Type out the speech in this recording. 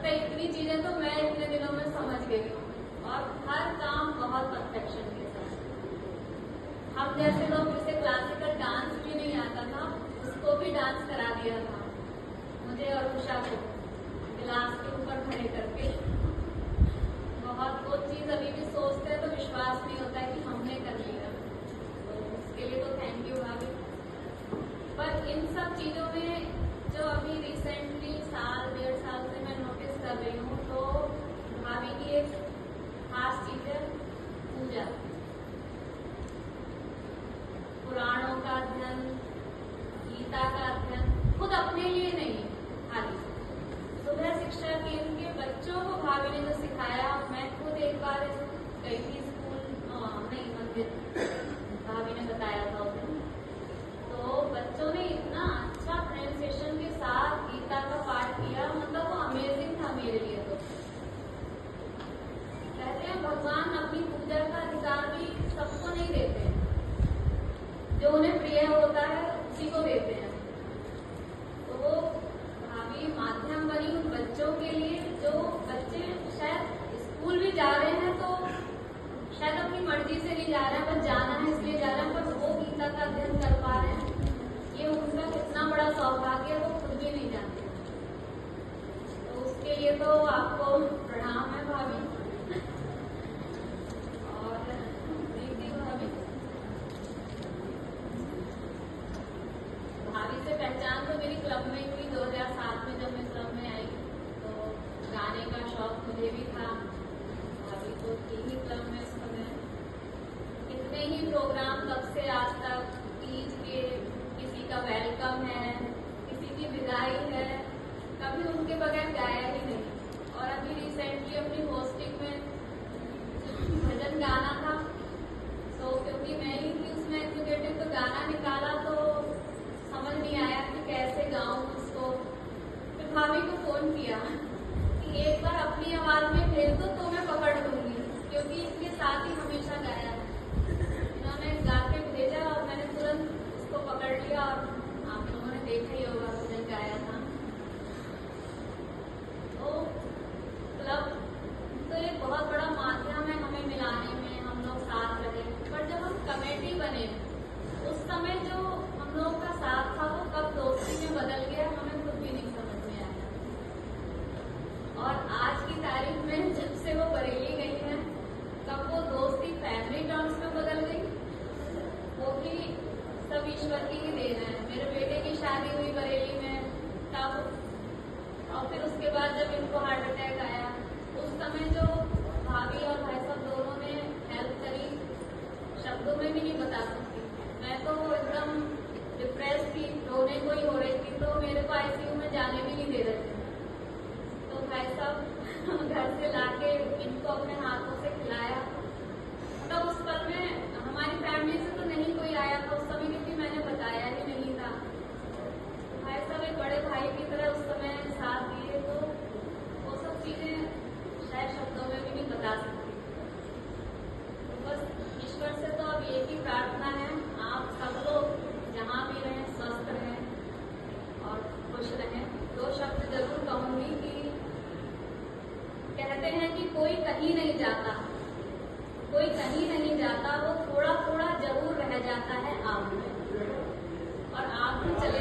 से इतनी चीजें तो मैं इतने दिनों में समझ गई हूँ, और हर काम बहुत परफेक्शन के साथ। हम जैसे लोग जिसे क्लासिकल डांस भी नहीं आता था, उसको भी डांस करा दिया था मुझे और उषा को, गिलास के ऊपर खड़े करके। बहुत वो चीज अभी भी सोचते हैं तो विश्वास नहीं होता है कि हमने कर लिया, तो उसके लिए तो थैंक यू भाभी। पर इन सब चीजों में जो अभी रिसेंटली साल 1.5 साल से मैं नोटिस कर रही हूँ, तो भाभी की एक खास चीज है पूजा, पुराणों का अध्ययन, गीता का अध्ययन, खुद अपने लिए नहीं, खाली सुबह शिक्षा केंद्र के बच्चों को भाभी ने जो सिखाया, मैं खुद एक बार गई थी स्कूल, नहीं मंदिर, भाभी ने बताया था उस दिन, तो बच्चों ने इतना अच्छा प्रेजेंटेशन के साथ गीता का पाठ किया, मतलब वो अमेजिंग था मेरे लिए। तो कहते हैं भगवान अपनी पूजा का अधिकार भी सबको नहीं देते, जो उन्हें प्रिय होता है उसी को देते हैं। तो वो भाभी माध्यम बनी उन बच्चों के लिए, जो बच्चे शायद स्कूल भी जा रहे हैं तो शायद अपनी मर्जी से नहीं जा रहे हैं, बस जाना है इसलिए जा रहे हैं, पर वो गीता का अध्ययन कर पा रहे हैं, ये उनका कितना बड़ा सौभाग्य है, वो खुद भी नहीं जानते। तो उसके लिए तो आपको प्रणाम है भाभी। और दीदी भाभी, भाभी से पहचान तो मेरी क्लब में हुई 2007 में, जब मैं क्लब में आई तो गाने का शौक मुझे भी था, भाभी तो थी ही क्लब में उस समय। कितने ही प्रोग्राम तब से आज तक, तीज के किसी का वेलकम है, किसी की विदाई है, कभी उनके बगैर गाया ही नहीं। और अभी रिसेंटली अपनी होस्टिंग में भजन गाना था, तो क्योंकि मैं ही थी उसमें एजुकेटेड, तो गाना निकाला तो समझ नहीं आया कि कैसे गाऊं उसको। फिर भाभी को फोन किया कि एक बार अपनी आवाज में भेज दो तो मैं पकड़ लूंगी, क्योंकि इसके साथ ही हमेशा गाया। इन्होंने गा के भेजा और मैंने तुरंत उसको पकड़ लिया, और आप लोगों ने देखा ही होगा भजन गाया था। तो क्लब तो एक बहुत बड़ा माध्यम है हमें मिलाने में, हम लोग साथ रहे। पर जब हम कमेटी बने, उस समय जो हम लोग का साथ था वो कब दोस्ती में बदल गया, हमें खुद भी नहीं समझ में आया। और आज की तारीख में जब से वो बरेली गई है, कब वो दोस्ती फैमिली टर्म्स में बदल गई, वो भी सब ईश्वर की ही देन है। मेरे बेटे की शादी हुई बरेली में तब, और फिर उसके बाद जब इनको हार्ट अटैक आया, उस समय जो भाभी और भाई साहब दोनों ने हेल्प करी, शब्दों में भी नहीं बता सकती। मैं तो एकदम डिप्रेस थी, रोने को ही हो रही थी, तो मेरे को आईसीयू में जाने भी नहीं दे रहे थे। तो भाई साहब घर से लाके इनको अपने हाथों से खिलाया। तब उस पल में हमारी फैमिली से तो नहीं कोई आया था उस समय, क्योंकि मैंने बताया ही नहीं था। भाई साहब एक बड़े भाई की तरह उस समय साथ दिए, तो वो सब चीजें शायद शब्दों में भी नहीं बता सकती। तो बस ईश्वर से तो अब एक ही प्रार्थना है, आप सब लोग जहाँ भी रहें स्वस्थ रहें और खुश रहें। 2 शब्द जरूर कहूंगी कि कहते हैं कि कोई कहीं नहीं जाता, कोई कहीं नहीं जाता, वो थोड़ा थोड़ा जरूर रह जाता है आग में, और आग में चले